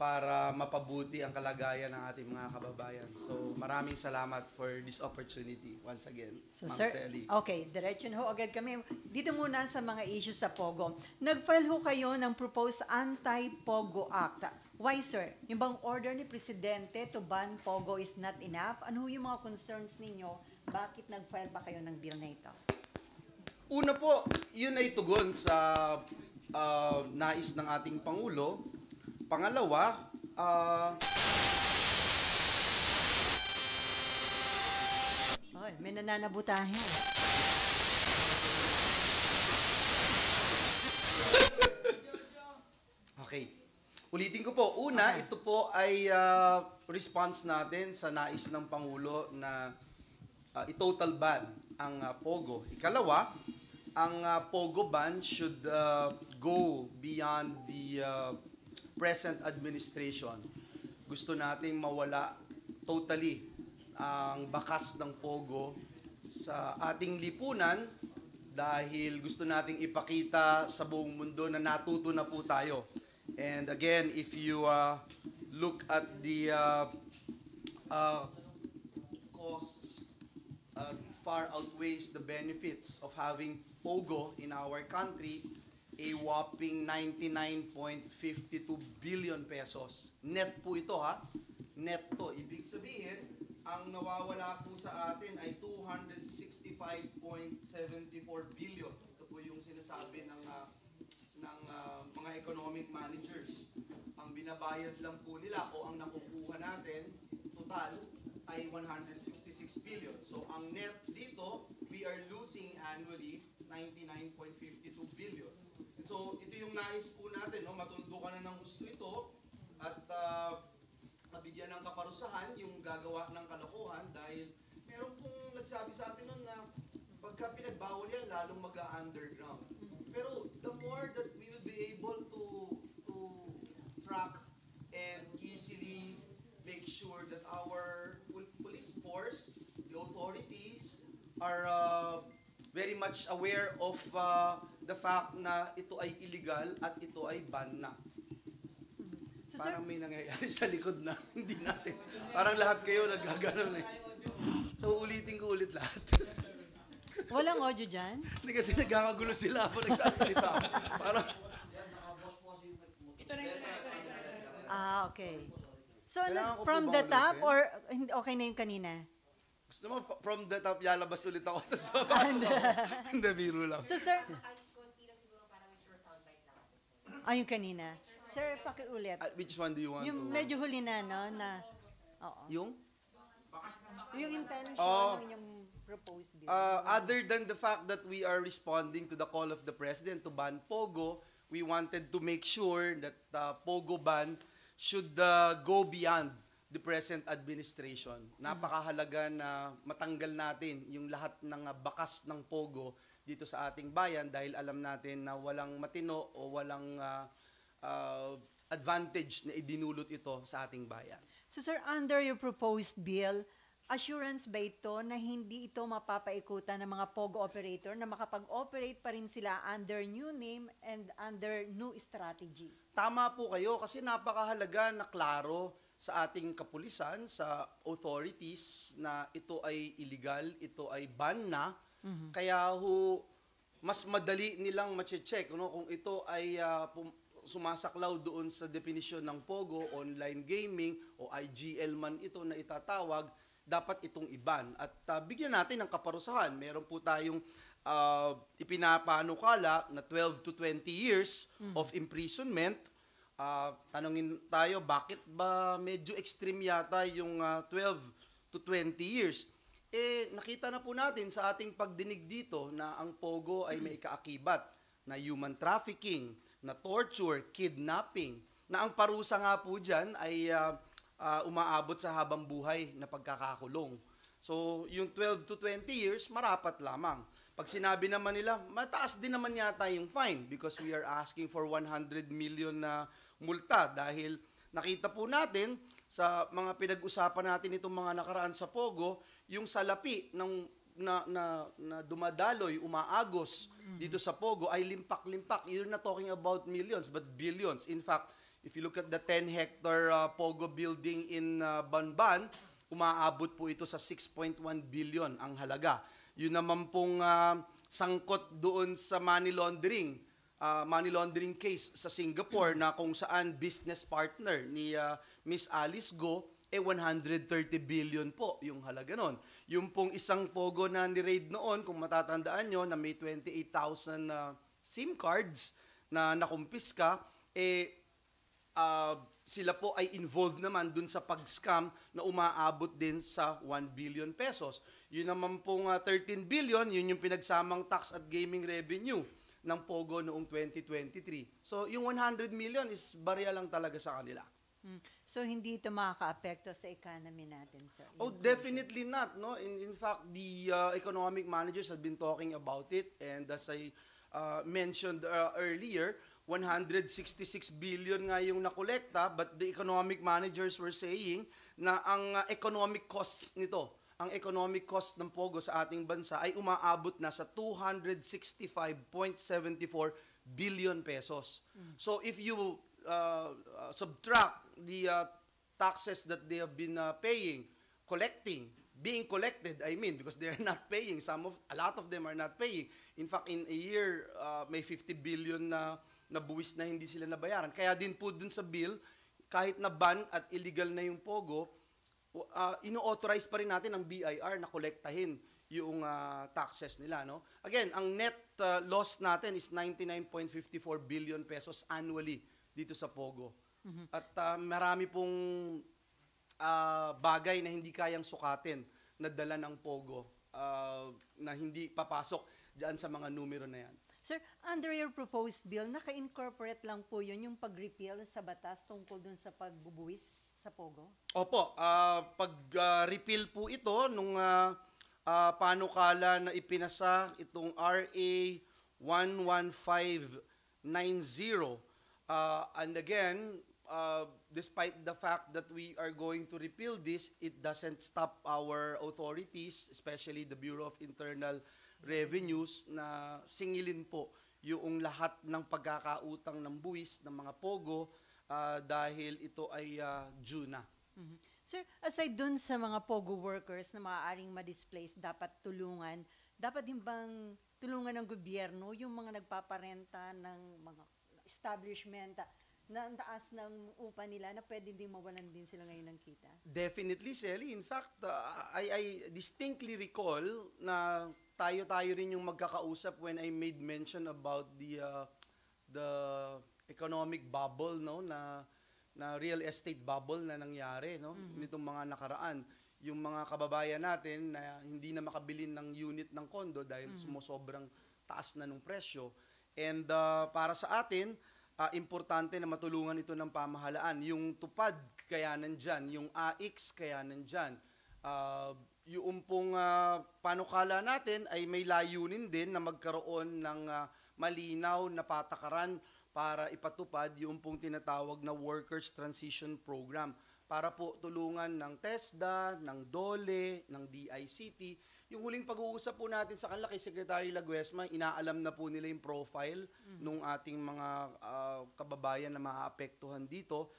para mapabuti ang kalagayan ng ating mga kababayan. So maraming salamat for this opportunity once again, So, Ma'am sir, Selly. okay, diretso na ho agad kami. Dito muna sa mga issues sa POGO. Nag-file ho kayo ng proposed Anti-POGO Act. Why, sir? Yung bang order ni Presidente to ban POGO is not enough? Ano ho yung mga concerns ninyo? Bakit nag-file pa kayo ng bill na ito? Una po, yun ay tugon sa nais ng ating Pangulo. Pangalawa, Oy, may nananabutahin. okay. Ulitin ko po. Una, ito po ay response natin sa nais ng Pangulo na i-total ban ang POGO. Ikalawa, ang POGO ban should go beyond the present administration. Gusto nating mawala totally ang bakas ng POGO sa ating lipunan dahil gusto nating ipakita sa buong mundo na natuto na po tayo. And again, if you look at the costs, far outweighs the benefits of having POGO in our country, a whopping 99.52 billion pesos. Net po ito ha. Net to. Ibig sabihin, ang nawawala po sa atin ay 265.74 billion. Ito po yung sinasabi ng mga economic managers. Ang binabayad lang po nila o ang nakukuha natin, total, ay 166 billion. So ang net dito, we are losing annually 99.52 billion. So ito yung nais po natin, no? Matuldukan na ng gusto ito at mabigyan ng kaparusahan yung gagawa ng kalokohan dahil meron pong nagsabi sa atin nun na pagka pinagbawal yan, lalong mag-underground. Pero the more that we will be able to track and easily make sure that our police force, the authorities, are very much aware of the fact na ito ay illegal at ito ay ban na. So, Parang may nangyayari sa likod na hindi natin. Parang lahat kayo naggaganon eh. So ulitin ko ulit lahat. Walang audio dyan? Hindi kasi nagkakagulo sila habang nagsasalita. Parang, Okay. So, Kailangan ko from po ba the top ulitin? or okay na yung kanina? gusto mo from the top, lalabas ulit ako. Tapos mapasok ako. Hindi, biro lang. So, sir, yung kanina. Sir, pakiulit. Which one do you want Yung to? medyo huli na, no? Na, oo. Yung? Yung intention Oh. ng inyong proposed bill. Other than the fact that we are responding to the call of the President to ban POGO, we wanted to make sure that POGO ban should go beyond the present administration. Napakahalaga na matanggal natin yung lahat ng bakas ng POGO dito sa ating bayan dahil alam natin na walang matino o walang advantage na idinulot ito sa ating bayan. So, sir, under your proposed bill, assurance ba ito na hindi ito mapapaikutan ng mga POGO operator na makapag-operate pa rin sila under new name and under new strategy? Tama po kayo kasi napakahalaga na klaro sa ating kapulisan, sa authorities na ito ay illegal, ito ay ban na. Kaya mas madali nilang mache-check kung ito ay sumasaklaw doon sa definition ng POGO, online gaming o IGL man ito na itatawag, dapat itong iban. At bigyan natin ng kaparusahan. Meron po tayong ipinapanukala na 12 to 20 years of imprisonment. Tanungin tayo, bakit ba medyo extreme yata yung 12 to 20 years? Nakita na po natin sa ating pagdinig dito na ang POGO ay may kaakibat na human trafficking, na torture, kidnapping, na ang parusa nga po dyan ay umaabot sa habang buhay na pagkakakulong. So, yung 12 to 20 years, marapat lamang. Pag sinabi naman nila, mataas din naman yata yung fine because we are asking for 100 million na multa dahil nakita po natin sa mga pinag-usapan natin itong mga nakaraan sa POGO, yung salapi na dumadaloy, umaagos dito sa POGO ay limpak-limpak. You're not talking about millions but billions. In fact, If you look at the 10-hectare Pogo building in Banban, umaabot po ito sa 6.1 billion ang halaga. Yun naman pong sangkot doon sa money laundering case sa Singapore na kung saan business partner ni Miss Alice Go, 130 billion po yung halaga nun. Yung pong isang Pogo na ni-raid noon, kung matatandaan nyo, na may 28,000 SIM cards na nakumpiska, sila po ay involved naman dun sa pag-scam na umaabot din sa 1 billion pesos. Yun naman pong 13 billion, yun yung pinagsamang tax at gaming revenue ng Pogo noong 2023. So yung 100 million is barya lang talaga sa kanila. So hindi ito makaka-apekto sa economy natin, sir? Oh, definitely not. No? In fact, the economic managers have been talking about it, and as I mentioned earlier, 166 billion nga yung nakolekta, but the economic managers were saying na ang economic costs nito, ang economic cost ng Pogo sa ating bansa ay umaabot na sa 265.74 billion pesos. So if you subtract the taxes that they have been being collected, I mean, because they are not paying. A lot of them are not paying. In fact, in a year, may 50 billion na buwis na hindi sila nabayaran. Kaya din po dun sa bill, kahit na ban at illegal na yung Pogo, ino-authorize pa rin natin ang BIR na kolektahin yung taxes nila. No? Again, ang net loss natin is 99.54 billion pesos annually dito sa Pogo. At marami pong bagay na hindi kayang sukatin na dala ng Pogo na hindi papasok dyan sa mga numero na yan. Sir, under your proposed bill, naka-incorporate lang po yun yung pag-repeal sa batas tungkol dun sa pagbubuwis sa Pogo? Opo, pag-repeal po ito nung panukala na ipinasa itong RA 11590. And again, despite the fact that we are going to repeal this, it doesn't stop our authorities, especially the Bureau of Internal Revenues, na singilin po yung lahat ng pagkakautang ng buwis ng mga Pogo dahil ito ay due na. Sir, aside dun sa mga Pogo workers na maaaring ma-displace, dapat din bang tulungan ng gobyerno yung mga nagpaparenta ng mga establishment na ang taas ng upa nila na pwede din mawalan din sila ngayon ng kita? Definitely, Shelly. In fact, I distinctly recall na tayo rin yung magkakausap when I made mention about the economic bubble, no, na real estate bubble na nangyari, no, nitong mga nakaraan. Yung mga kababayan natin na hindi na makabili ng unit ng kondo dahil sumosobrang taas na ng presyo. And para sa atin, importante na matulungan ito ng pamahalaan. Yung tupad, kaya nandyan. Yung AIX, kaya nandyan. Yung pong panukala natin ay may layunin din na magkaroon ng malinaw na patakaran para ipatupad yung pong tinatawag na Workers Transition Program para po tulungan ng TESDA, ng DOLE, ng DICT. Yung huling pag-uusap po natin sa kanila kay Secretary Laguesma, inaalam na po nila yung profile ng ating mga kababayan na maaapektuhan dito.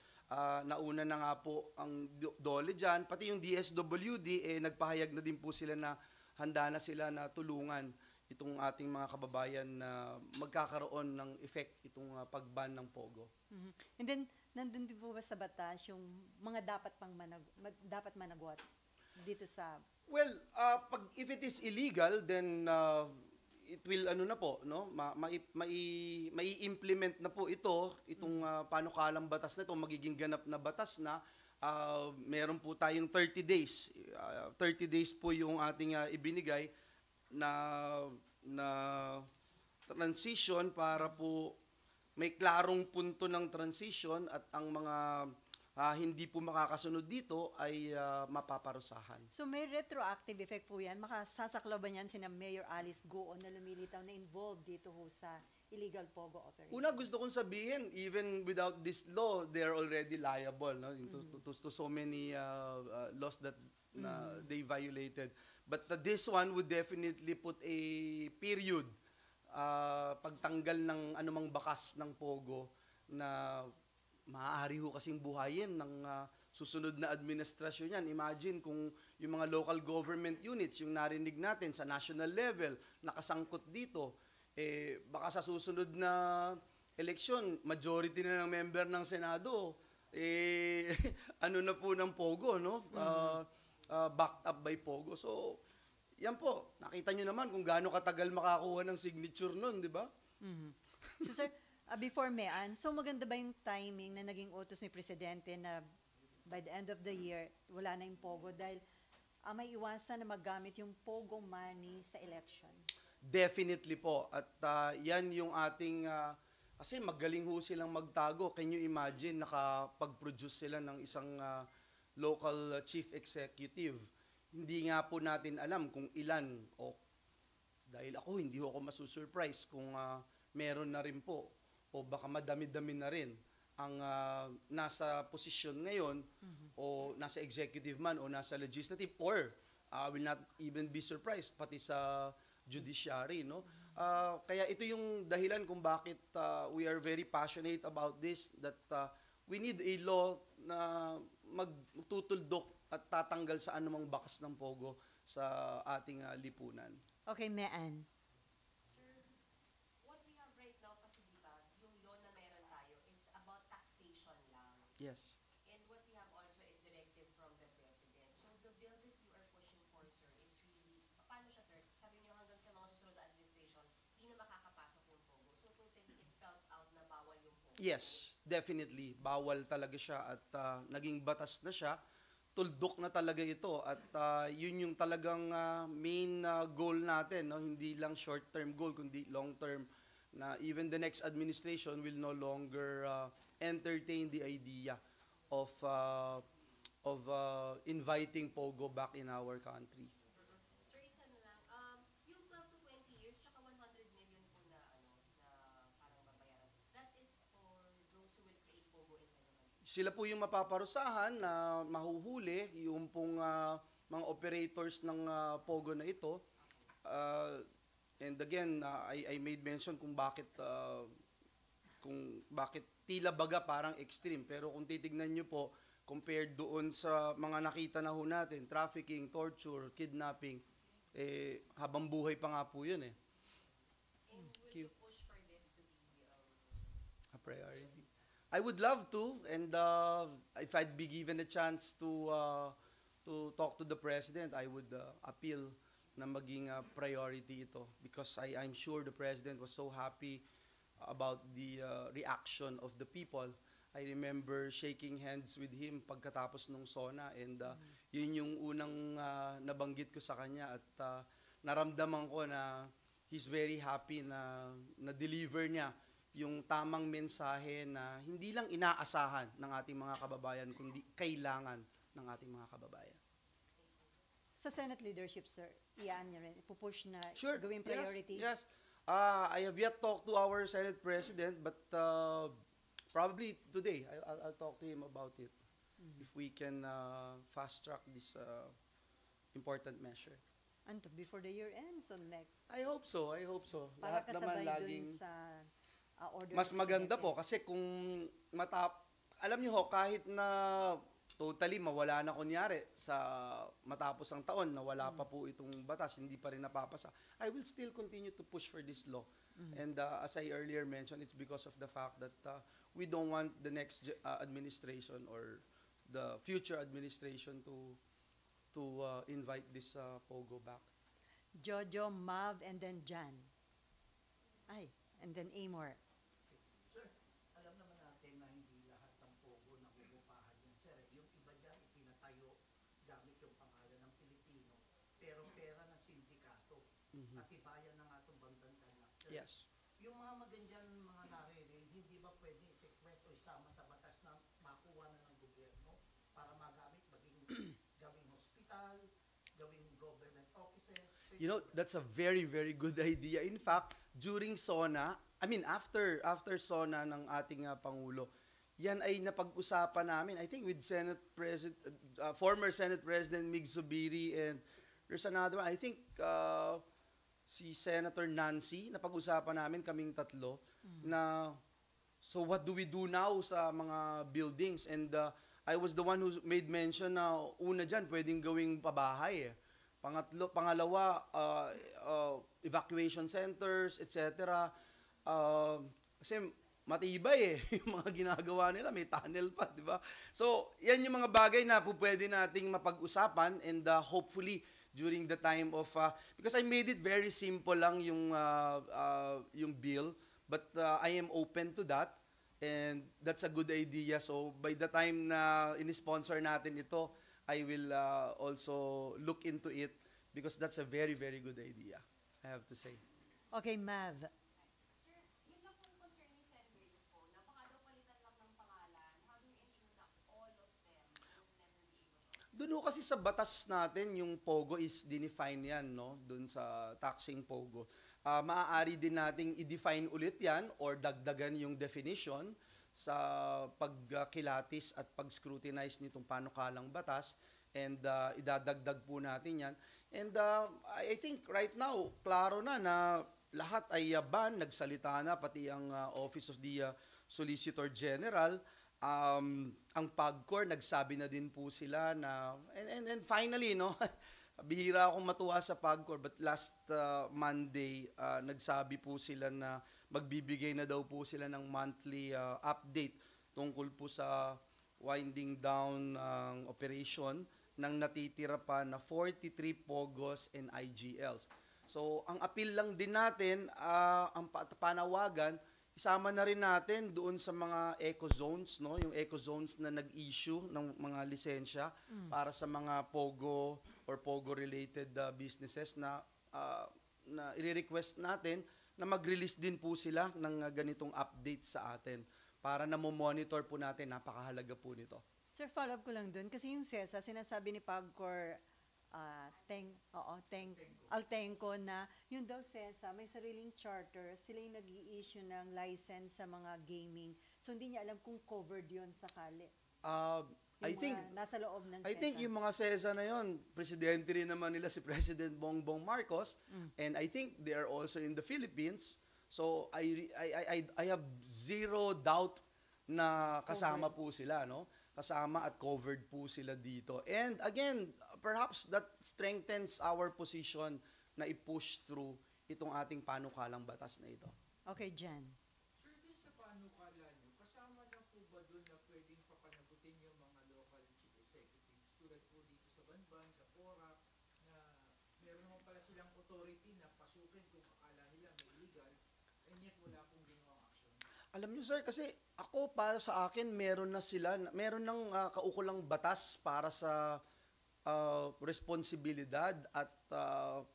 Nauna na nga po ang DOLE dyan, pati yung DSWD, nagpahayag na din po sila na handa na sila na tulungan itong ating mga kababayan na magkakaroon ng effect itong pag-ban ng Pogo. And then, nandun din po ba sa batas yung mga dapat managwat dito sa... Well, if it is illegal, then it will mai-implement na po itong panukalang batas na ito, magiging ganap na batas na. Meron po tayong 30 days. 30 days po yung ating ibinigay na transition para po may klarong punto ng transition at ang mga hindi po makakasunod dito ay mapaparusahan. So may retroactive effect po yan? Makasasaklaw ba yan sina Mayor Alice Go na lumilitaw na involved dito ho sa illegal Pogo operation? Una, gusto kong sabihin, even without this law, they are already liable, no, to so many laws that they violated. But this one would definitely put a period, pagtanggal ng anumang bakas ng Pogo na maaari ho kasing buhayin ng susunod na administrasyon yan. Imagine kung yung mga local government units, yung narinig natin sa national level, nakasangkot dito, baka sa susunod na eleksyon, majority na ng member ng Senado, ano na po ng Pogo, no? Backed up by Pogo. So, yan po, nakita nyo naman kung gaano katagal makakuha ng signature nun, di ba? So sir, before Mean, so maganda ba yung timing na naging utos ni Presidente na by the end of the year, wala na yung Pogo dahil may iwasan na magamit yung Pogo money sa election? Definitely po. At yan yung ating, kasi magaling ho silang magtago. Can you imagine, nakapag-produce sila ng isang local chief executive. Hindi nga po natin alam kung ilan o dahil ako, hindi ako masusurprise kung meron na rin po o baka madami-dami na rin ang nasa posisyon ngayon o nasa executive man o nasa legislative or will not even be surprised pati sa judiciary, no? Kaya ito yung dahilan kung bakit we are very passionate about this, that we need a law na magtutuldok at tatanggal sa anumang bakas ng Pogo sa ating lipunan. Okay, Mean. Sir, what we have right now kasi diba, yung law na meron tayo is about taxation lang. Yes. And what we have also is directive from the President. So the bill that you are pushing for, sir, is really, paano siya, sir? Sabi niyo hanggang sa mga susunod na administration, di na makakapasok yung Pogo. So totally, it spells out na bawal yung Pogo. Yes, definitely. Bawal talaga siya at naging batas na siya. Tuldok na talaga ito at yun yung talagang main goal natin, no? Hindi lang short-term goal kundi long-term, na even the next administration will no longer entertain the idea of inviting Pogo back in our country. Sir, isa na lang. Yung 12 to 20 years, tsaka 100 million po na, na parang babayaran, that is for those who will create Pogo inside the country. Sila po yung mapaparusahan na mahuhuli, yung pong mga operators ng Pogo na ito. And again, I made mention kung bakit tila baga parang extreme. Pero kung titignan nyo po, compared doon sa mga nakita na ho natin, trafficking, torture, kidnapping, habang buhay pa nga po yun eh. And will you push for this to be A priority. I would love to, and if I'd be given a chance to talk to the President, I would appeal na maging priority ito because I'm sure the President was so happy about the reaction of the people. I remember shaking hands with him pagkatapos nung SONA and yun yung unang nabanggit ko sa kanya at naramdaman ko na he's very happy na na-deliver niya yung tamang mensahe na hindi lang inaasahan ng ating mga kababayan, kundi kailangan ng ating mga kababayan. Sa Senate leadership, sir, iyan niya rin, ipupush na Sure. gawing priority? Yes. I have yet talked to our Senate President, but probably today I'll talk to him about it. If we can fast track this important measure. Ano to, before the year ends or next? I hope so. Para Lahat naman kasabay dun laging sa order mas ni maganda Presidente. po kasi kung alam niyo ho, kahit na totally mawala na kunyari sa matapos ang taon na wala pa po itong batas, hindi pa rin napapasa, I will still continue to push for this law. And as I earlier mentioned, it's because of the fact that we don't want the next administration or the future administration to invite this Pogo back. Jojo, Mav, and then Jan. And then Amor. Sir, alam naman natin na hindi lahat ng Pogo nakukupahan yan, sir. Yung iba dyan, ipinatayo gamit yung pangalan ng Pilipino, pero pera ng sindikato. At ibayan na nga itong bandang kanya. Sir, Yes. yung mga magandyan, mga naririnig, hindi ba pwede i-sequest o isama sa batas na makuha na ng gobyerno para magamit maging gawing hospital, gawing government offices? You know, that's a very, very good idea. In fact, during SONA, after SONA ng ating Pangulo, yan ay napag-usapan namin, I think with former Senate President Mig Zubiri, and there's another one, I think si Senator Nancy, napag-usapan namin kaming tatlo, na So what do we do now sa mga buildings? And I was the one who made mention na una dyan, pwedeng gawing pabahay. Pangalawa, evacuation centers, etc. Kasi matibay yung mga ginagawa nila, may tunnel pa, di ba? So, yan yung mga bagay na pwede nating mapag-usapan and hopefully during the time of, because I made it very simple lang yung bill, but I am open to that and that's a good idea. So, by the time na in-sponsor natin ito, I will also look into it because that's a very, very good idea, I have to say. Okay, Mav. Sir, yun lang pong concern ni Sen. Grace po, na baka daw palitan lang ng pangalan. How do you ensure that all of them will never be able to? Doon kasi sa batas natin, yung POGO is dinefine yan, no? Doon sa taxing POGO. Maaari din nating i-define ulit yan or dagdagan yung definition sa pagkilatis at pag-scrutinize nitong panukalang batas and idadagdag po natin yan. And I think right now, klaro na lahat ay ban, nagsalita na, pati ang Office of the Solicitor General. Ang PAGCOR, nagsabi na din po sila na, and finally, no, bihira akong matuwa sa PAGCOR, but last Monday, nagsabi po sila na magbibigay na daw po sila ng monthly update tungkol po sa winding down ng operation ng natitira pa na 43 POGOs and IGLs. So, ang appeal lang din natin, ang panawagan, isama na rin natin doon sa mga eco zones, no? Yung eco zones na nag-issue ng mga lisensya para sa mga POGO or POGO-related businesses na i-request natin na mag-release din po sila ng ganitong update sa atin para na monitor po natin, napakahalaga po nito. Sir, follow-up ko lang dun. Kasi yung CESA, sinasabi ni PAGCOR, Altenco na yung daw CESA, may sariling charter, sila yung nag-i-issue ng license sa mga gaming. So, hindi niya alam kung covered yun sakali. I think nasa loob ng I think CESA. yung mga CESA na yon, presidente rin naman nila si President Bongbong Marcos, and I think they are also in the Philippines. So I have zero doubt na kasama po sila, no? Kasama at covered po sila dito. And again, perhaps that strengthens our position na i-push through itong ating panukalang batas na ito. Okay, Jan. Sir, dun sa panukala nyo, kasama na po ba dun na pwedeng papanagutin yung mga local chief executives tulad po dito sa Banban, sa PORAC, na meron naman pala silang authority na pasukin kung akala nila may legal, and yet wala pong ginawang action? Alam niyo sir, kasi ako para sa akin meron ng kaukulang batas para sa responsibilidad at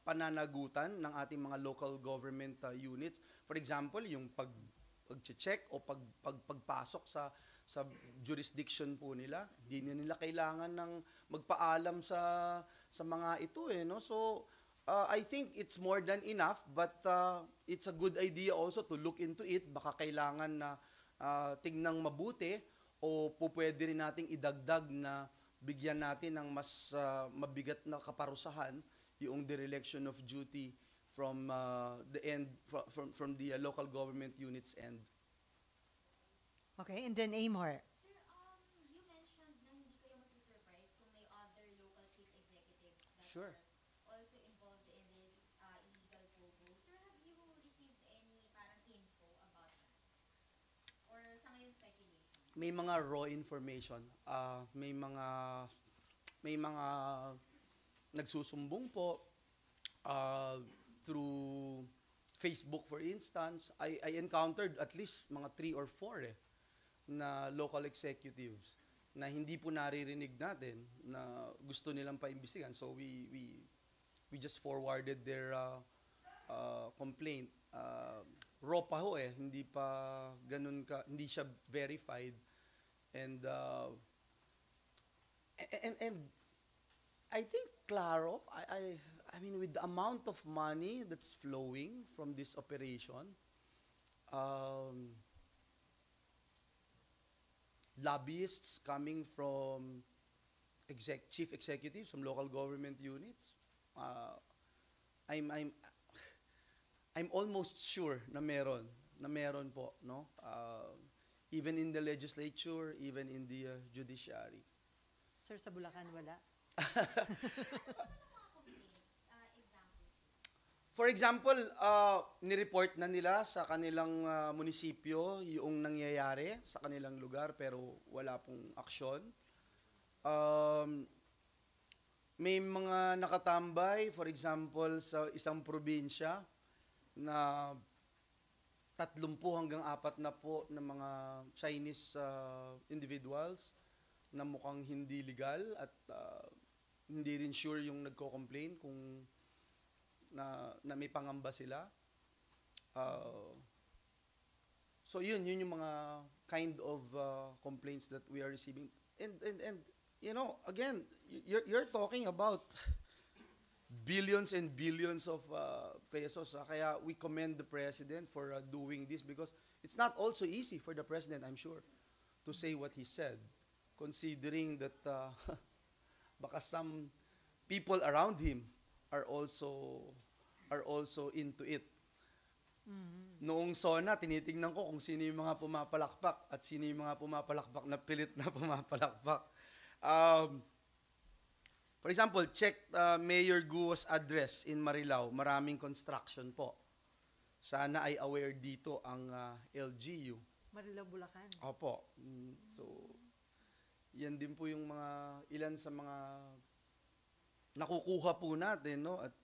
pananagutan ng ating mga local government units. For example, yung pag-check o pagpasok sa jurisdiction po nila, hindi nila kailangan ng magpaalam sa mga ito no. So I think it's more than enough, but it's a good idea also to look into it. Baka kailangan na tingnan mabuti o pwede rin nating idagdag na bigyan natin ng mas mabigat na kaparusahan yung dereliction of duty from the end from the local government units end. Okay, and then Amor. Sir, you mentioned na hindi kayo masusurprise kung may other local chief executives that Sure. are also involved in this illegal POGO. Sir, have you received any parang info about that? Or sa ngayon speculation? May mga raw information, may mga nagsusumbong po through Facebook, for instance. I encountered at least mga 3 or 4 na local executives na hindi po naririnig natin na gusto nilang paimbestigan. So we just forwarded their complaint. Raw pa ho hindi pa ganun hindi siya verified. And I think klaro, I mean with the amount of money that's flowing from this operation, lobbyists coming from chief executives from local government units, I'm almost sure na meron po, no? even in the legislature, even in the judiciary. Sir, sa Bulacan wala. For example, nireport na nila sa kanilang munisipyo yung nangyayari sa kanilang lugar pero wala pong aksyon. May mga nakatambay, for example, sa isang probinsya na 30 hanggang 40 na mga Chinese individuals na mukhang hindi legal at hindi rin sure yung nagko-complain kung na may pangamba sila. So yun yung mga kind of complaints that we are receiving. And you know, again, you're talking about billions and billions of pesos. Kaya we commend the president for doing this because it's not also easy for the president, I'm sure, to say what he said, considering that baka some people around him are also into it. Noong SONA, tinitingnan ko kung sino yung mga pumapalakpak at sino yung mga pumapalakpak na pilit na pumapalakpak. For example, check Mayor Guo's address in Marilao. Maraming construction po. Sana ay aware dito ang LGU. Marilao, Bulacan. Opo. So, yan din po yung mga ilan sa mga nakukuha po natin, no? At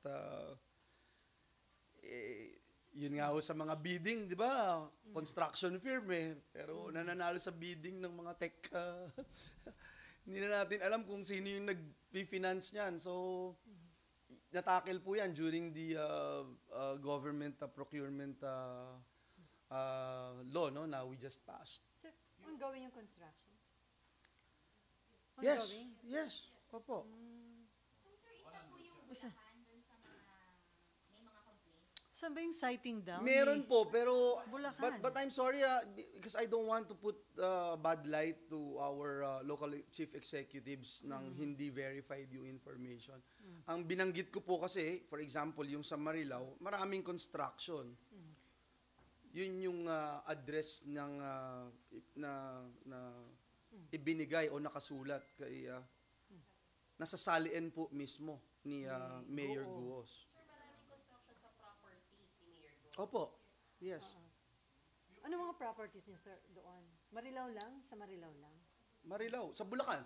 yun nga ho sa mga bidding, di ba? Construction firm pero nananalo sa bidding ng mga tech. Hindi na natin alam kung sino yung nag-finance niyan. So, natakil po yan during the government procurement law, no? Now we just passed. Sir, ongoing yung construction? Yes, Ongoing? yes. Opo. So sir, isa po yung Isa. Bulacan dun sa mga may mga complaints. Saan ba yung sighting down? Meron po, pero Bulacan. but I'm sorry because I don't want to put bad light to our local chief executives ng hindi verified yung information. Ang binanggit ko po kasi, for example, yung sa Marilao, maraming construction. Yun yung address ng na ibinigay o nakasulat kay nasa salian po mismo ni Mayor Guos. Sir, maraming construction sa property ni Mayor Go. Opo. Yes. Ano mga properties niya, sir, doon? Marilao lang? Sa Marilao lang? Marilao, sa Bulacan.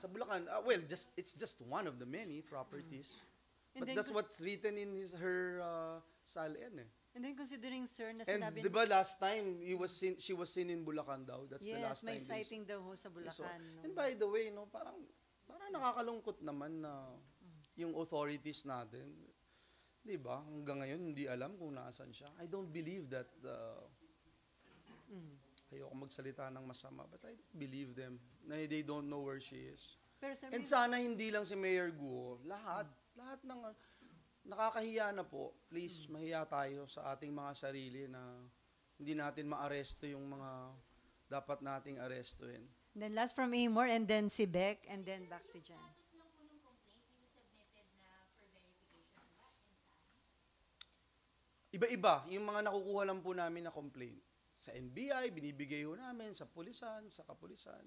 Well, it's just one of the many properties. And But then that's what's written in her salian And then considering, sir, na And sinabi... di ba last time she was seen in Bulacan daw? That's the yes, last may time. sighting daw ho sa So, Bulacan. no? and by the way, no, parang nakakalungkot naman na yung authorities natin, di ba, hanggang ngayon hindi alam kung nasaan siya. I don't believe that ayoko magsalita ng masama, but I don't believe them na they don't know where she is. Pero sir, And may- sana hindi lang si Mayor Guo, lahat ng nakakahiya na po. Please, mahiya tayo sa ating mga sarili na hindi natin maaresto yung mga dapat nating arestuhin. then last from Amor, and then si Beck, and then back to Jan. Status lang po ng complaint yung submitted na for verification ba? And saan? Iba-iba, yung mga nakukuha lang po namin na complaint. Sa NBI, binibigay ho namin, sa pulisan, sa kapulisan.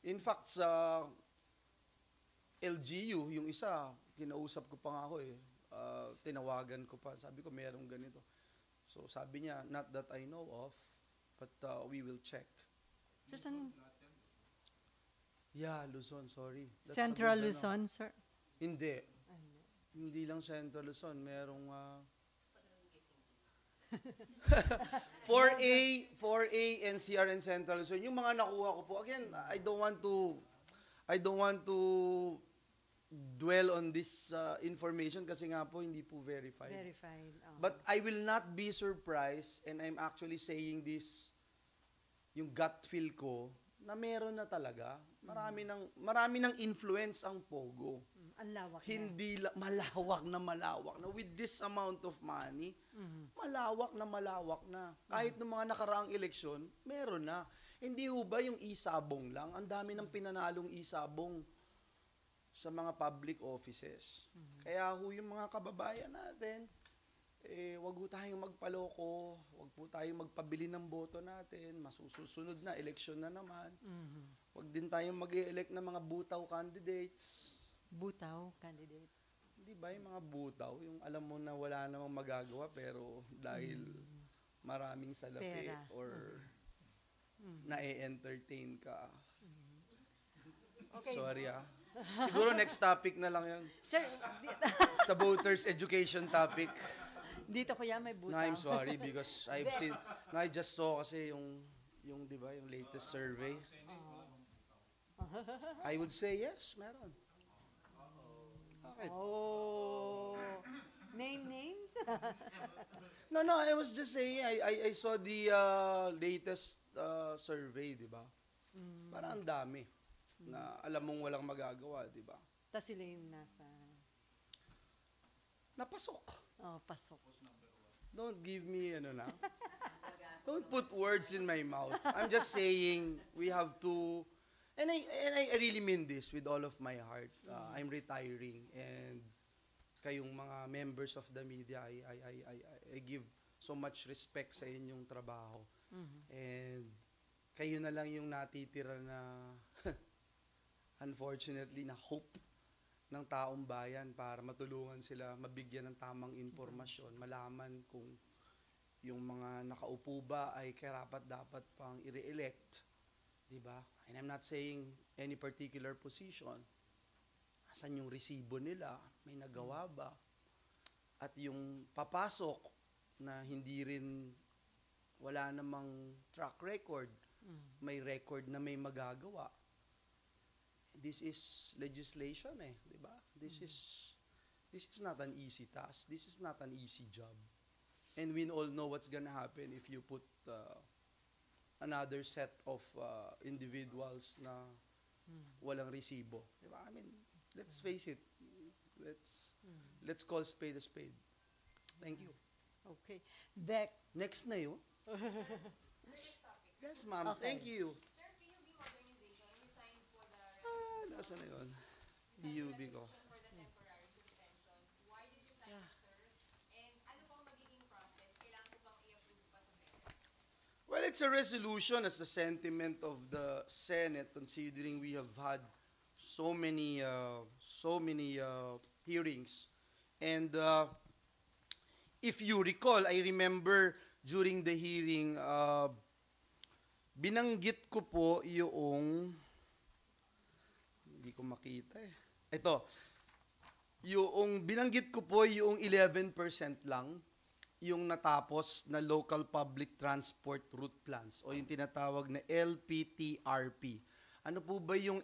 In fact, sa LGU, yung isa, kinausap ko pa nga ako tinawagan ko pa, sabi ko merong ganito. So sabi niya, not that I know of, but we will check. Sir, saan- Yeah, Luzon, sorry. That's Central a big, Luzon, sir? Hindi. Hindi lang Central Luzon, merong 4A NCR and Central Luzon. Yung mga nakuha ko po, again, I don't want to dwell on this information kasi nga po hindi po verified. Verified. Oh. But I will not be surprised, and I'm actually saying this, yung gut feel ko, na meron na talaga. Marami ng influence ang Pogo. Ang lawak na. Hindi malawak na. With this amount of money, malawak na. Kahit ng mga nakaraang eleksyon, meron na. Hindi ho ba yung isabong lang? Ang dami ng pinanalong isabong sa mga public offices. Kaya ho yung mga kababayan natin, wag po tayong magpaloko, wag po tayong magpabili ng boto natin, masusunod na, eleksyon na naman. Wag din tayong mag-elect ng mga butaw candidates. Butaw, candidate. Di ba yung mga butaw, yung alam mo na wala namang magagawa pero dahil maraming salapi Pera. or na-entertain ka. Okay. Sorry Siguro next topic na lang yun. Sir, Sa voters education topic. dito kuya may No, butaw. I'm sorry because I've seen, no, I just saw kasi yung di ba, yung latest survey. I would say yes, meron. Bakit? Oh. Name names? No, I was just saying, I saw the latest survey, di ba? Parang ang dami na alam mong walang magagawa, di ba? Tapos sila yung nasa, Napasok. pasok. Don't give me, don't put words in my mouth. I'm just saying, we have to, and I really mean this with all of my heart. I'm retiring, and kayong mga members of the media, I give so much respect sa inyong trabaho. And kayo na lang yung natitira na, unfortunately, na hope ng taong bayan para matulungan sila mabigyan ng tamang impormasyon, malaman kung yung mga nakaupo ba ay karapat-dapat pang i-re-elect, di ba? And I'm not saying any particular position. Asan yung resibo nila? May nagawa ba? At yung papasok na hindi rin wala namang track record, may record na may magagawa. This is legislation di ba? This is not an easy task. This is not an easy job. And we all know what's gonna happen if you put another set of individuals na walang resibo. Di ba? I mean, let's face it. Let's call spade a spade. Thank you. Okay. Beck. Next na yun. Yes, ma'am. Okay. Thank you. Sir, PUB modernization, you signed for the Nasa na yun? PUB ko. for the temporary suspension. Why did you sign it, sir? And ano pang magiging process? Kailangan ko bang i-approve pa sa Senate? Well, it's a resolution as the sentiment of the Senate, considering we have had so many hearings. And if you recall, I remember during the hearing, binanggit ko po yung, hindi ko makita Ito, yung binanggit ko po yung 11% lang yung natapos na local public transport route plans o yung tinatawag na LPTRP. Ano po ba yung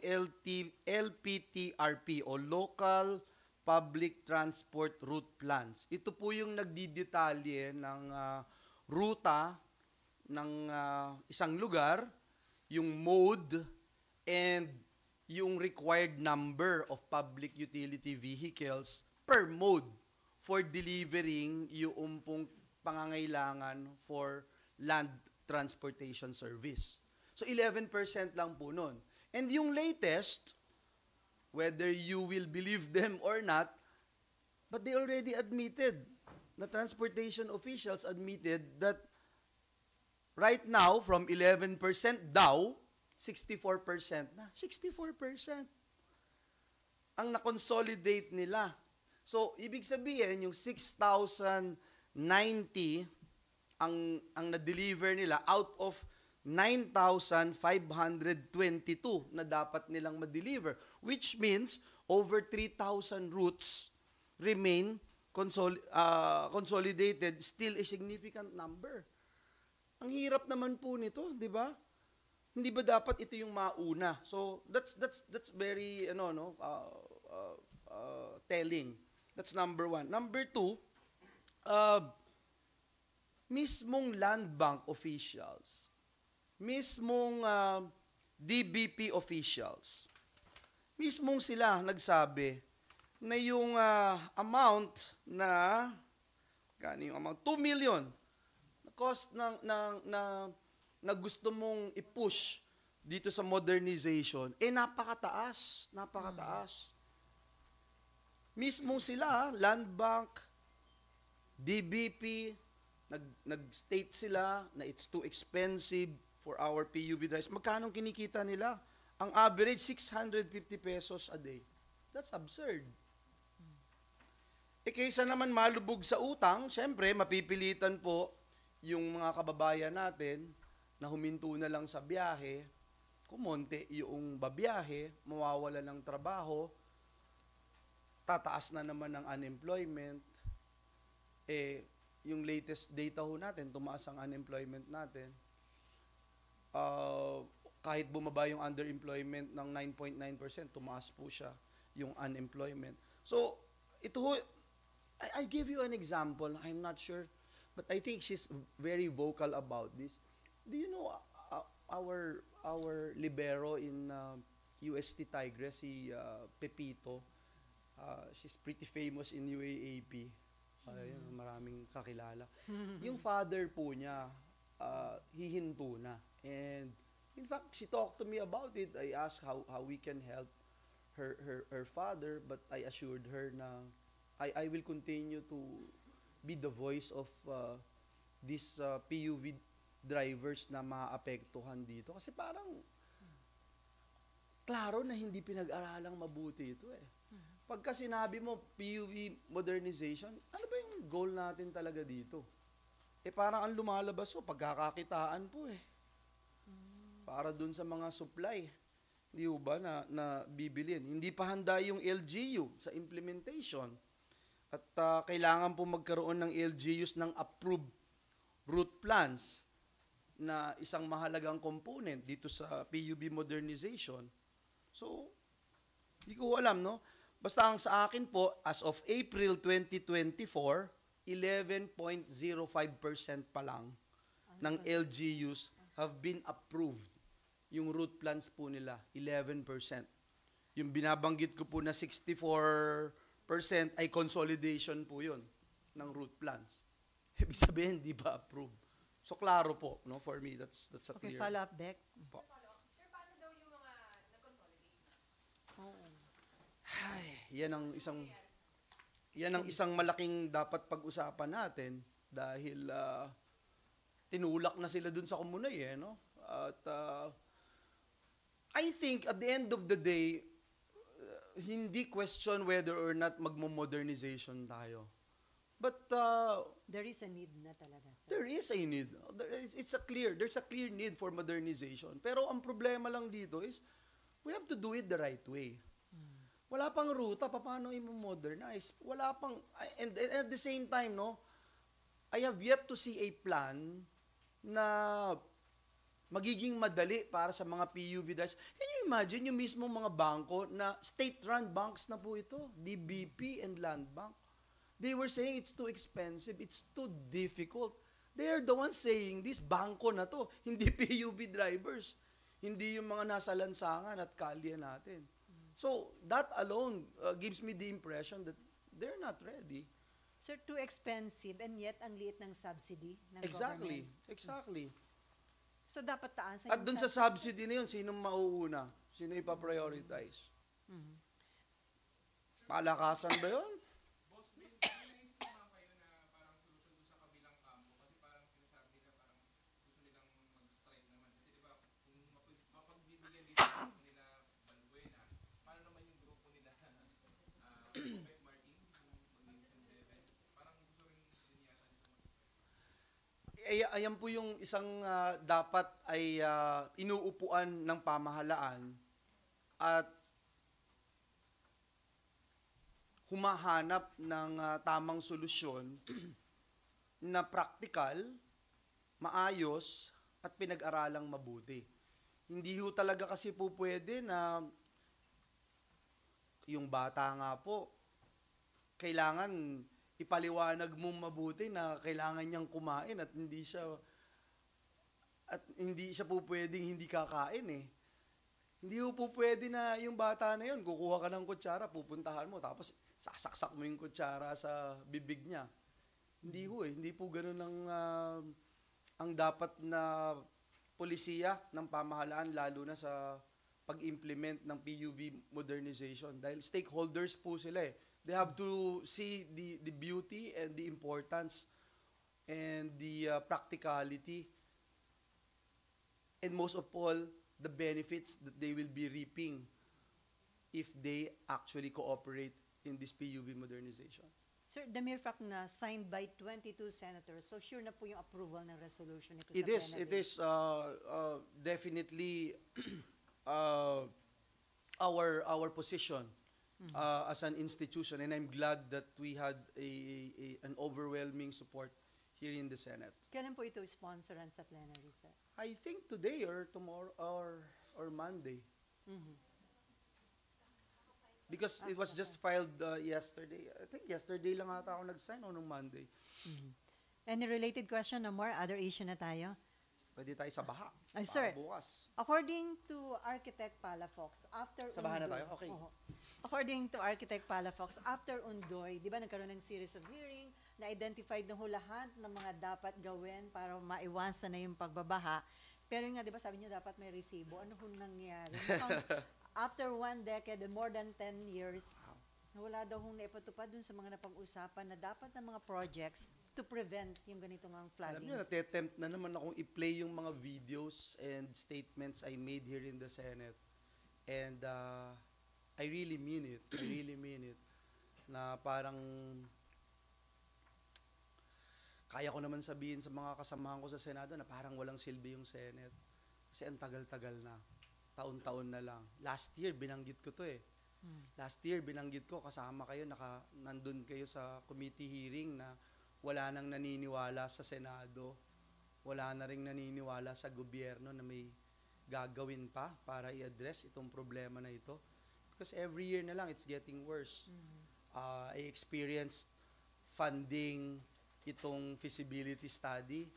LPTRP o local public transport route plans? Ito po yung nagdidetalye ng ruta ng isang lugar, yung mode, and yung required number of public utility vehicles per mode for delivering yung pong pangangailangan for land transportation service. So 11% lang po nun. And yung latest, whether you will believe them or not, but they already admitted, the transportation officials admitted that right now, from 11% daw, 64% na. 64% ang na-consolidate nila. So, ibig sabihin, yung 6,090 ang na-deliver nila out of 9,522 na dapat nilang ma-deliver, which means over 3,000 routes remain consolidated, still a significant number. Ang hirap naman po nito, di ba? Hindi ba dapat ito yung mauna? So that's very telling. That's number one. Number two, mismong land bank officials, mismong DBP officials, mismong sila nagsabi na yung amount na, yung amount, 2 million, na cost na gusto mong i-push dito sa modernization, napakataas. Mismong sila, land bank, DBP, nag-state sila na it's too expensive for our PUV drivers. Magkano kinikita nila? Ang average, 650 pesos a day. That's absurd. Kaysa naman malubog sa utang, syempre, mapipilitan po yung mga kababayan natin na huminto na lang sa biyahe, kumonte yung babiyahe, mawawala ng trabaho, tataas na naman ng unemployment. Yung latest data ho natin, tumaas ang unemployment natin. Kahit bumaba yung underemployment ng 9.9%, tumaas po siya yung unemployment. So, ito ho, I give you an example. I'm not sure, but I think she's very vocal about this. Do you know our libero in UST Tigres, si Pepito? She's pretty famous in UAAP. Maraming kakilala. Yung father po niya, hihinto na. And in fact, she talked to me about it. I asked how we can help her father, but I assured her na I will continue to be the voice of these PUV drivers na maapektuhan dito. Kasi parang klaro na hindi pinag-aralang mabuti ito eh. Pagka sinabi mo PUV modernization, ano ba yung goal natin talaga dito? Parang ang lumalabas pagkakakitaan po eh. Para dun sa mga supply. Hindi ba na bibilin? Hindi pa handa yung LGU sa implementation. At kailangan po magkaroon ng LGUs ng approved route plans na isang mahalagang component dito sa PUV modernization. So, hindi ko alam, no? Basta ang sa akin po, as of April 2024, 11.05% pa lang ng LGUs have been approved. Yung route plans po nila, 11%. Yung binabanggit ko po na 64% ay consolidation po yun ng route plans. Ibig sabihin, di ba approved? So, klaro po, no? For me, that's a Okay, clear. follow up, Beck. Po. Sir, paano daw yung mga nag-consolidate na? Oo. Ay, yan ang isang malaking dapat pag-usapan natin dahil tinulak na sila dun sa komunay no? At I think at the end of the day, hindi question whether or not magmo-modernization tayo. But There is a need na talaga, sir. there is a need. There's a clear need for modernization. Pero ang problema lang dito is we have to do it the right way. Wala pang ruta, paano i-modernize? Wala pang, and at the same time, no, I have yet to see a plan na magiging madali para sa mga PUV drivers. Can you imagine yung mismong mga bangko na state-run banks na po ito, DBP and Land Bank? They were saying it's too expensive, it's too difficult. They are the ones saying this, bangko na to, hindi PUV drivers. Hindi yung mga nasa lansangan at kalye natin. So, that alone gives me the impression that they're not ready. Sir, too expensive and yet ang liit ng subsidy ng Exactly. government. Exactly. So, dapat taasan At yung dun sa subsidy na yun, sinong mauuna? Sino ipaprioritize? Palakasan ba yun? Boss, may naisip ko nga kayo na parang solusyon doon sa kabilang kampo kasi parang sinasabi na parang gusto nilang mag-strike naman. Kasi di ba, kung mapagbibigyan dito yung grupo nila Balbuena, paano naman yung grupo nila Prophet Martin, yung Magnificent Seven? Parang gusto rin din yata nito mag-strike. Ayan po yung isang dapat ay inuupuan ng pamahalaan at humahanap ng tamang solusyon na praktikal, maayos, at pinag-aralang mabuti. Hindi ho talaga kasi po pwede na yung bata nga po, kailangan ipaliwanag mong mabuti na kailangan niyang kumain at hindi siya po pwedeng hindi kakain eh. Hindi po pwede na yung bata na yun, kukuha ka ng kutsara, pupuntahan mo, tapos sasaksak mo yung kutsara sa bibig niya. Hindi ho eh. Hindi po ganun ang dapat na polisiya ng pamahalaan, lalo na sa pag-implement ng PUV modernization dahil stakeholders po sila eh. They have to see the beauty and the importance and the practicality and most of all, the benefits that they will be reaping if they actually cooperate in this PUV modernization. Sir, the mere fact na signed by 22 senators, so sure na po yung approval ng resolution nito It sa is, Plenary. it is definitely our position as an institution, and I'm glad that we had an overwhelming support here in the Senate. Kailan po ito sponsoran sa plenary, sir? I think today or tomorrow or Monday. Because it was just filed yesterday. I think yesterday lang ata ako nag-sign o nung Monday. Any related question no more? Other issue na tayo? Pwede tayo sa baha. Ay, Baka sir. bukas. According to Architect Palafox, after Sa baha na Undoy- tayo? Okay. Oo. According to Architect Palafox, after Undoy, di ba nagkaroon ng series of hearing, na-identified na lahat ng mga dapat gawin para maiwasan na yung pagbabaha. Pero nga, di ba sabi niyo dapat may resibo. Ano kung nangyari? Mukhang after 1 decade, more than 10 years, wala daw hong naipatupad dun sa mga napag-usapan na dapat ng mga projects to prevent yung ganitong ang Alam niyo, floodings. nate-tempt na naman akong i-play yung mga videos and statements I made here in the Senate. And I really mean it. I really mean it. Na parang kaya ko naman sabihin sa mga kasamahan ko sa Senado na parang walang silbi yung Senate. Kasi ang tagal-tagal na. Taon-taon na lang. Last year, binanggit ko to eh. Last year, binanggit ko, kasama kayo, nandun kayo sa committee hearing na wala nang naniniwala sa Senado, wala na ring naniniwala sa gobyerno na may gagawin pa para i-address itong problema na ito. Because every year na lang, it's getting worse. I experienced funding itong feasibility study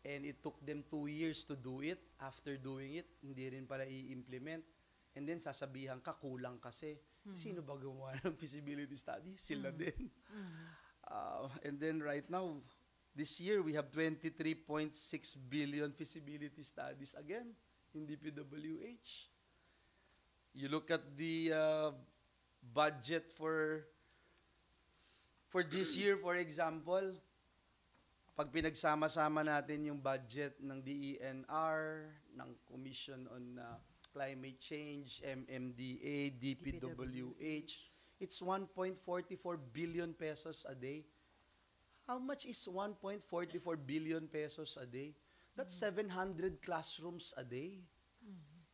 and it took them 2 years to do it. After doing it, hindi rin pala i-implement. And then sasabihan ka, kulang kasi. Sino ba gumawa ng feasibility study? Sila din. And then right now, this year, we have 23.6 billion feasibility studies again in DPWH. You look at the budget for this year, for example, pag pinagsama-sama natin yung budget ng DENR, ng Commission on Climate Change, MMDA, DPWH, it's 1.44 billion pesos a day. How much is 1.44 billion pesos a day? That's 700 classrooms a day.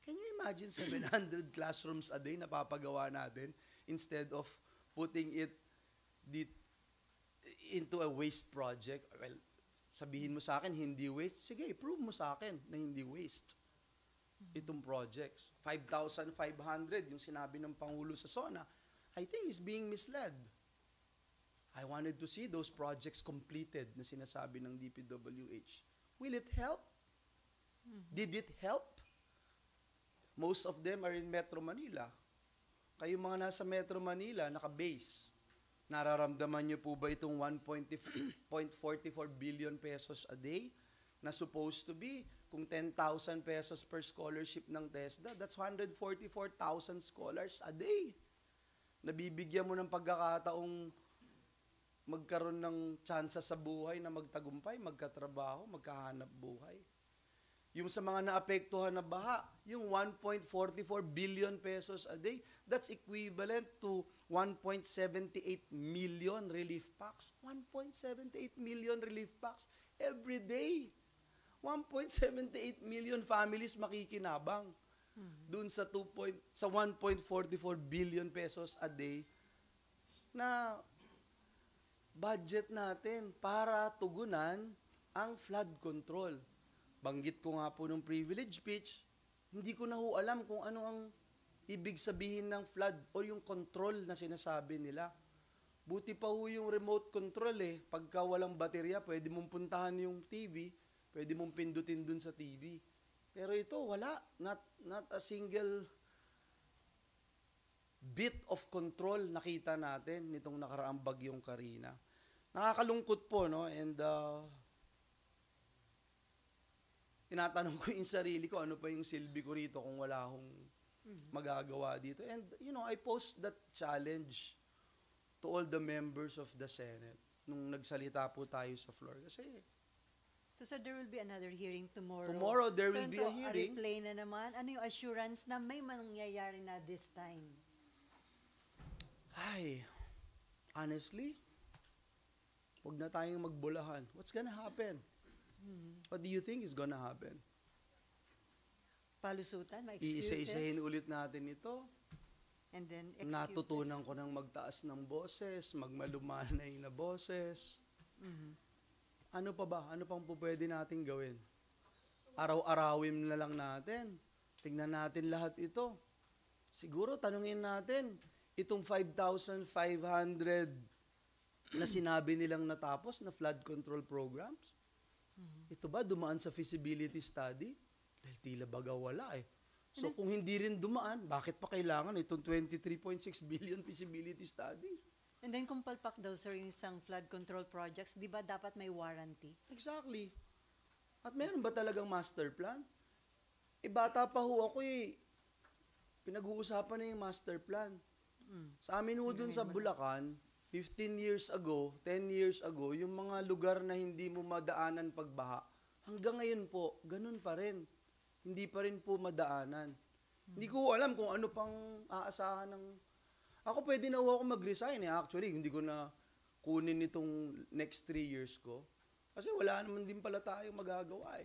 Can you imagine 700 classrooms a day na papagawa natin instead of putting it into a waste project? Well, sabihin mo sa akin, hindi waste. Sige, prove mo sa akin na hindi waste itong projects. 5,500, yung sinabi ng Pangulo sa SONA, I think is being misled. I wanted to see those projects completed na sinasabi ng DPWH. Will it help? Did it help? Most of them are in Metro Manila. Kayo mga nasa Metro Manila, naka-base. Nararamdaman niyo po ba itong 1.44 billion pesos a day na supposed to be kung 10,000 pesos per scholarship ng TESDA, that's 144,000 scholars a day. Nabibigyan mo ng pagkakataong magkaroon ng tsansa sa buhay na magtagumpay, magkatrabaho, magkahanap buhay. Yung sa mga naapektuhan na baha, yung 1.44 billion pesos a day, that's equivalent to 1.78 million relief packs. 1.78 million relief packs every day. 1.78 million families makikinabang dun sa 1.44 billion pesos a day na budget natin para tugunan ang flood control. Banggit ko nga po nung privilege speech, hindi ko na ho alam kung ano ang ibig sabihin ng flood o yung control na sinasabi nila. Buti pa ho yung remote control eh. Pagka walang baterya, pwede mong puntahan yung TV, pwede mong pindutin dun sa TV. Pero ito, wala. Not a single bit of control nakita natin nitong nakaraang bagyong Karina. Nakakalungkot po, no? And tinatanong ko yung sarili ko, ano pa yung silbi ko rito kung wala akong magagawa dito. And, I posed that challenge to all the members of the Senate nung nagsalita po tayo sa floor. Kasi, So, sir, there will be another hearing tomorrow. Tomorrow, there will So, be ito, a hearing. replay na naman. Ano yung assurance na may mangyayari na this time? ay, honestly, huwag na tayong magbulahan. What's gonna happen? What do you think is gonna happen? Palusutan, may excuses? Iisa-isahin ulit natin ito. And then excuses? Natutunan ko ng magtaas ng boses, magmalumanay na boses. Ano pa ba? Ano pang po pwede natin gawin? Araw-arawin na lang natin. Tingnan natin lahat ito. Siguro tanungin natin, itong 5,500 na sinabi nilang natapos na flood control programs, ito ba dumaan sa feasibility study? Dahil tila baga wala eh. So kung hindi rin dumaan, bakit pa kailangan itong 23.6 billion feasibility study? And then kung palpak daw, sir, yung isang flood control projects, di ba dapat may warranty? Exactly. At meron ba talagang master plan? Bata pa ho ako pinag-uusapan na yung master plan. Sa amin ho dun sa Bulacan, 15 years ago, 10 years ago, yung mga lugar na hindi mo madaanan pagbaha, hanggang ngayon po, ganun pa rin. Hindi pa rin po madaanan. Hindi ko alam kung ano pang aasahan ng... Ako pwede na ako mag-resign Actually, hindi ko na kunin itong next 3 years ko. Kasi wala naman din pala tayong magagawa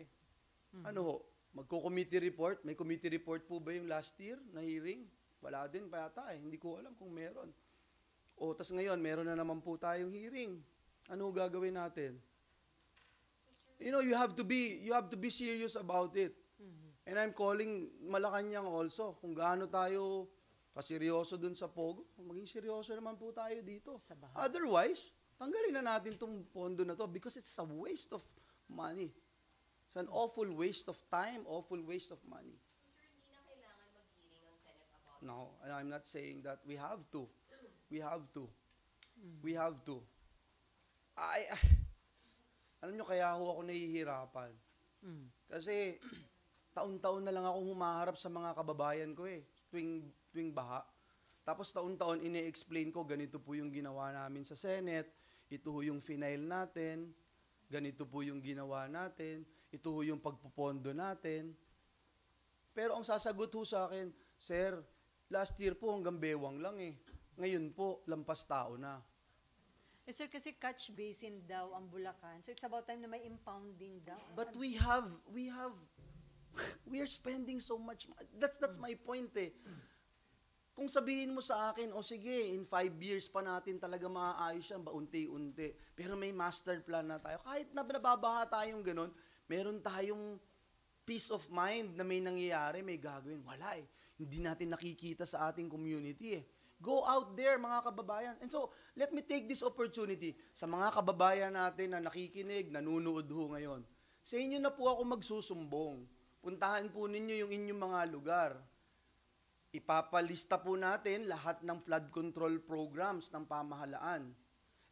Ano ho? Magko-committee report? May committee report po ba yung last year na hearing? Wala din pa yata Hindi ko alam kung meron. Tas ngayon, meron na naman po tayong hearing. Ano gagawin natin? You have to be serious about it. And I'm calling Malacanang also, kung gaano tayo kaseryoso dun sa Pogo, maging seryoso naman po tayo dito. Sa baha. Otherwise, tanggalin na natin tong pondo na to because it's a waste of money. It's an awful waste of time, awful waste of money. So, sir, hindi na kailangan mag-hearing ang Senate about No, and I'm not saying that we have to. We have to. We have to. Alam nyo, kaya ho ako nahihirapan. Kasi, taon-taon na lang ako humaharap sa mga kababayan ko tuwing baha. Tapos taon-taon ine-explain ko, ganito po yung ginawa namin sa Senate, ito ho yung final natin, ganito po yung ginawa natin, ito ho yung pagpupondo natin. Pero ang sasagot ho sa akin, Sir, last year po hanggang bewang lang Ngayon po, lampas tao na. Sir, kasi catch basin daw ang Bulacan. So it's about time na may impounding daw. But we are spending so much. That's my point Kung sabihin mo sa akin, sige, in 5 years pa natin talaga maaayos yan, ba unti-unti. Pero may master plan na tayo. Kahit na nababaha tayong ganun, meron tayong peace of mind na may nangyayari, may gagawin. Wala Hindi natin nakikita sa ating community Go out there, mga kababayan. And so, let me take this opportunity sa mga kababayan natin na nakikinig, nanunood ho ngayon. Sa inyo na po ako magsusumbong. Puntahan po ninyo yung inyong mga lugar. Ipapalista po natin lahat ng flood control programs ng pamahalaan.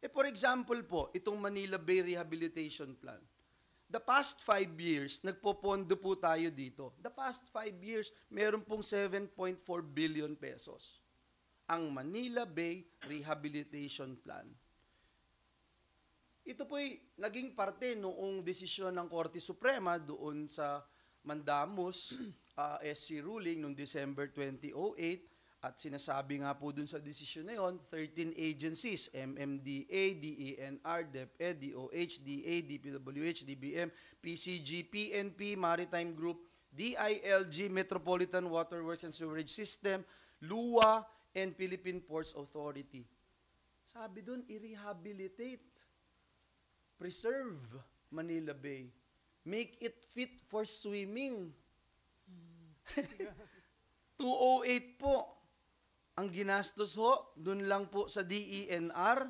For example po, itong Manila Bay Rehabilitation Plan. The past 5 years, nagpopondo po tayo dito. The past 5 years, meron pong 7.4 billion pesos. Ang Manila Bay Rehabilitation Plan. Ito po'y naging parte noong desisyon ng Korte Suprema doon sa Mandamus SC ruling noong December 2008 at sinasabi nga po doon sa desisyon na yon, 13 agencies, MMDA, DENR, DepEd, DOH, DA, DPWH, DBM, PCG, PNP, Maritime Group, DILG, Metropolitan Waterworks and Sewerage System, LUA, and Philippine Ports Authority. Sabi doon, i-rehabilitate, preserve Manila Bay, make it fit for swimming. 208 po ang ginastos doon lang po sa DENR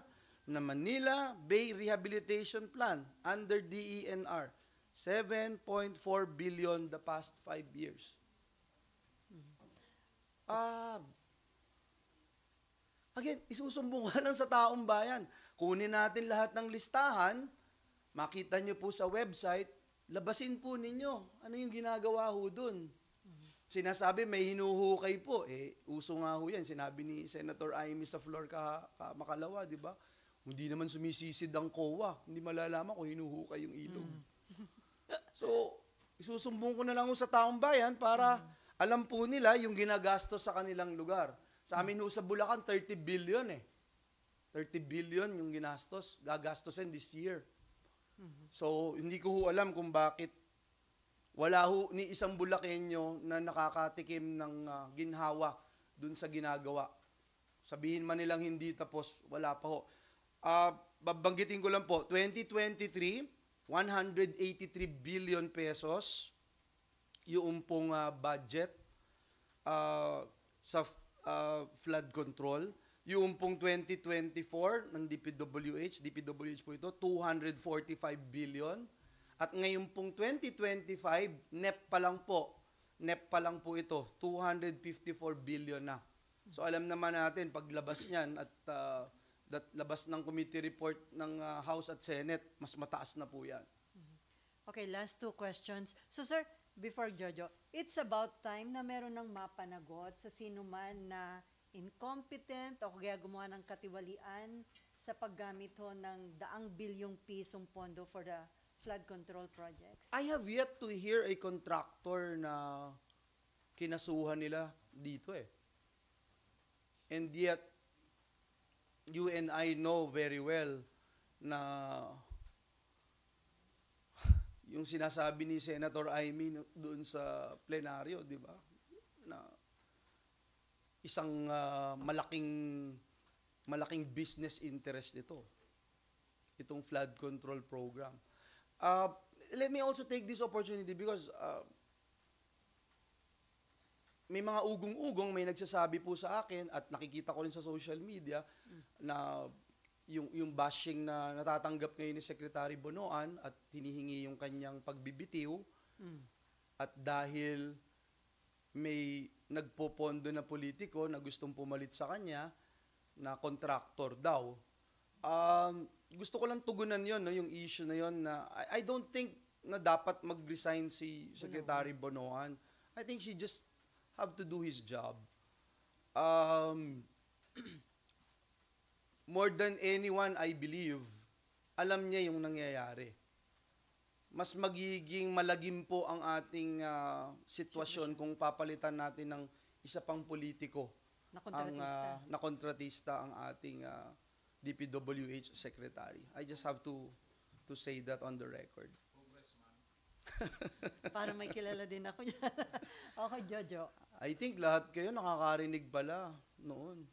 na Manila Bay Rehabilitation Plan under DENR. 7.4 billion the past 5 years. Again, isusumbong ka lang sa taong bayan. Kunin natin lahat ng listahan, makita nyo po sa website, labasin po ninyo. Ano yung ginagawa ho dun? Sinasabi may hinuhukay po. Uso nga ho yan. Sinabi ni Senator Amy sa floor makalawa, di ba? Hindi naman sumisisid ang COA. Hindi malalaman kung hinuhukay yung ilog. So, isusumbong ko na lang ho sa taong bayan para alam po nila yung ginagastos sa kanilang lugar. Sa amin ho sa Bulacan, 30 billion 30 billion yung gagastosin this year. So, hindi ko ho alam kung bakit wala ho ni isang Bulakenyo na nakakatikim ng ginhawa dun sa ginagawa. Sabihin man nilang hindi tapos, wala pa ho. Babanggitin ko lang po, 2023, 183 billion pesos yung pong budget sa flood control. Yung pong 2024 ng DPWH po ito, 245 billion. At ngayon pong 2025, NEP pa lang po ito, 254 billion na. So alam naman natin, paglabas niyan at labas ng committee report ng House at Senate, mas mataas na po yan. Okay, last two questions. So sir, before Jojo, it's about time na meron ng mapanagot sa sino man na incompetent o kaya gumawa ng katiwalian sa paggamit ho ng daang bilyong pisong pondo for the flood control projects. I have yet to hear a contractor na kinasuhan nila dito And yet, you and I know very well na yung sinasabi ni Senator Amy doon sa plenaryo, di ba? Na isang malaking business interest ito. Itong flood control program. Let me also take this opportunity because may mga ugong-ugong may nagsasabi po sa akin at nakikita ko rin sa social media na yung bashing na natatanggap ngayon ni Secretary Bonoan at hinihingi yung kanyang pagbibitiw at dahil may nagpopondo na politiko na gustong pumalit sa kanya na contractor daw. Gusto ko lang tugunan yon, no, yung issue na yon na I don't think na dapat mag-resign si Secretary Bonoan. I think she just have to do his job. More than anyone, I believe, alam niya yung nangyayari. Mas magiging malagim po ang ating sitwasyon kung papalitan natin ng isa pang politiko na kontratista ang ating DPWH Secretary. I just have to say that on the record. Para may kilala din ako yan. Okay, Jojo. I think lahat kayo nakakarinig pala noon.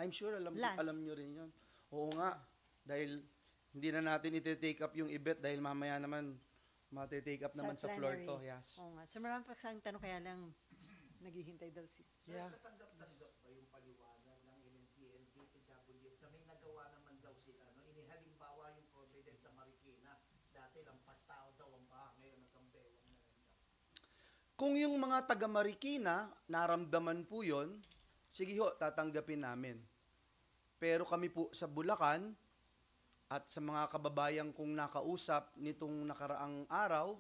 I'm sure alam nyo rin yun. Oo nga, dahil hindi na natin iti-take up yung ibet dahil mamaya naman mati-take up naman sa floor to. Yes. Oo nga. So marami pa kasang tanong kaya lang naghihintay daw si... Yeah. Katanggap-tanggap ba yung paliwanag ng LNP, DPWH na may nagawa naman daw sila? No? Halimbawa yung Providence sa Marikina, dati lampas tao daw ang baha, ngayon nagambewang na rin daw. Kung yung mga taga Marikina, naramdaman po yun, sige ho, tatanggapin namin. Pero kami po sa Bulacan at sa mga kababayan kong nakausap nitong nakaraang araw,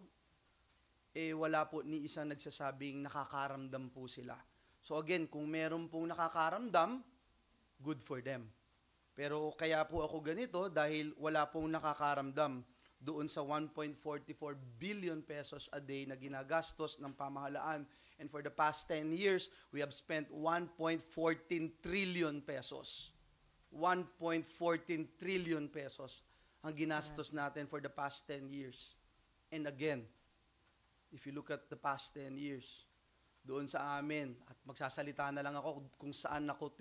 wala po ni isang nagsasabing nakakaramdam po sila. So again, kung meron pong nakakaramdam, good for them. Pero kaya po ako ganito dahil wala pong nakakaramdam doon sa 1.44 billion pesos a day na ginagastos ng pamahalaan. And for the past 10 years, we have spent 1.14 trillion pesos. 1.14 trillion pesos ang ginastos natin for the past 10 years. And again, if you look at the past 10 years, doon sa amin, at magsasalita na lang ako kung saan ako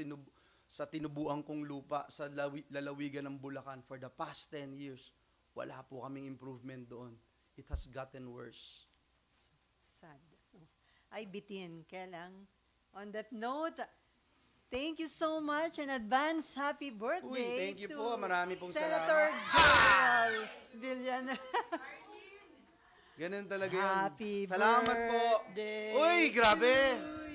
sa tinubuan kong lupa sa lalawigan ng Bulacan for the past 10 years, wala po kaming improvement doon. It has gotten worse. Sad. Ay, bitin. Kaya lang, on that note, thank you so much in advance. Happy birthday Thank you po. Marami pong Senator salamat. Joel Villanueva. Ganun talaga yun. Happy Salamat po. birthday Uy, grabe. to